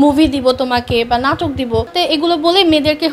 Movie দিব তোমাকে বা নাটক দিব, তো এগুলো বলে মেয়েদেরকে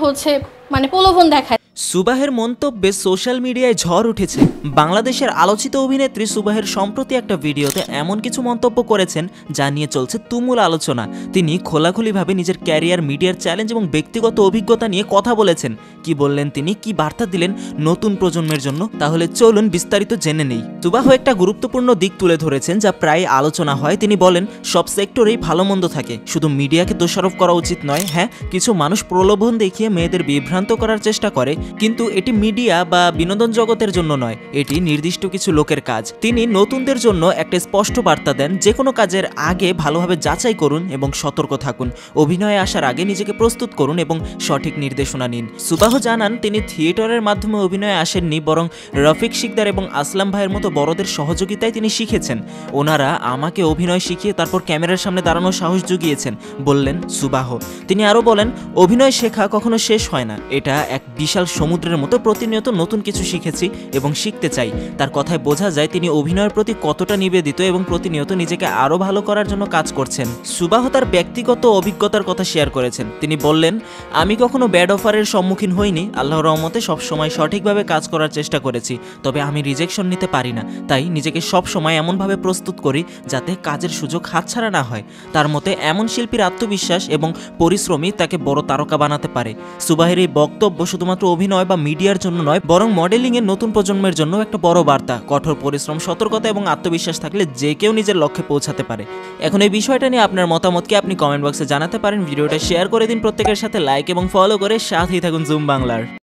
মানে প্রলোভন দেখায়। সুবাহের মন্তব্যে সোশ্যাল মিডিয়ায় ঝড় উঠেছে। বাংলাদেশের আলোচিত অভিনেত্রী সুবাহের সম্প্রতি একটা ভিডিওতে এমন কিছু মন্তব্য করেছেন যা নিয়ে চলছে তুমুল আলোচনা। তিনি খোলাখুলিভাবে নিজের ক্যারিয়ার, মিডিয়ার চ্যালেঞ্জ এবং ব্যক্তিগত অভিজ্ঞতা নিয়ে কথা বলেছেন। কি বললেন তিনি, কি বার্তা দিলেন নতুন প্রজন্মের জন্য, তাহলে চলুন বিস্তারিত জেনে নেই। সুবাহ একটা গুরুত্বপূর্ণ দিক তুলে ধরেছেন যা প্রায় আলোচনা হয়। তিনি বলেন, সব সেক্টরেই ভালো মন্দ থাকে, শুধু মিডিয়াকে দোষারোপ করা উচিত নয়। হ্যাঁ, কিছু মানুষ প্রলোভন দেখিয়ে মেয়েদের বিভ্রান্ত করার চেষ্টা করে, কিন্তু এটি মিডিয়া বা বিনোদন জগতের জন্য নয়, এটি নির্দিষ্ট কিছু লোকের কাজ। তিনি নতুনদের জন্য একটা স্পষ্ট বার্তা দেন, যে কোনো কাজের আগে ভালোভাবে যাচাই করুন এবং সতর্ক থাকুন। অভিনয়ে আসার আগে নিজেকে প্রস্তুত করুন এবং সঠিক নির্দেশনা নিন। সুবাহ জানান, তিনি থিয়েটারের মাধ্যমে অভিনয়ে আসেননি, বরং রফিক শিকদার এবং আসলাম ভাইয়ের মতো বড়দের সহযোগিতায় তিনি শিখেছেন। ওনারা আমাকে অভিনয় শিখিয়ে তারপর ক্যামেরার সামনে দাঁড়ানোর সাহস জুগিয়েছেন, বললেন সুবাহ। তিনি আরও বলেন, অভিনয় শেখা কখনো শেষ হয় না, এটা এক বিশাল সমুদ্রের মতো, প্রতিনিয়ত নতুন কিছু শিখেছি এবং শিখতে চাই। তার কথায় বোঝা যায় তিনি অভিনয়ের প্রতি কতটা নিবেদিত এবং প্রতিনিয়ত নিজেকে আরও ভালো করার জন্য কাজ করছেন। সুবাহ তার ব্যক্তিগত অভিজ্ঞতার কথা শেয়ার করেছেন। তিনি বললেন, আমি কখনো ব্যাড অফারের সম্মুখীন হইনি, আল্লাহর রহমতে সবসময় সঠিকভাবে কাজ করার চেষ্টা করেছি। তবে আমি রিজেকশন নিতে পারি না, তাই নিজেকে সবসময় এমনভাবে প্রস্তুত করি যাতে কাজের সুযোগ হাতছাড়া না হয়। তার মতে এমন শিল্পীর আত্মবিশ্বাস এবং পরিশ্রমই তাকে বড় তারকা বানাতে পারে। সুবাহের এই বক্তব্য শুধুমাত্র অভিনয় বা মিডিয়ার জন্য নয়, বরং মডেলিং এর নতুন প্রজন্মের জন্য একটা বড় বার্তা। কঠোর পরিশ্রম, সতর্কতা এবং আত্মবিশ্বাস থাকলে যে কেউ নিজের লক্ষ্যে পৌঁছাতে পারে। এখন এই বিষয়টা নিয়ে আপনার মতামতকে আপনি কমেন্ট বক্সে জানাতে পারেন। ভিডিওটা শেয়ার করে দিন প্রত্যেকের সাথে, লাইক এবং ফলো করে সাথেই থাকুন জুম বাংলার।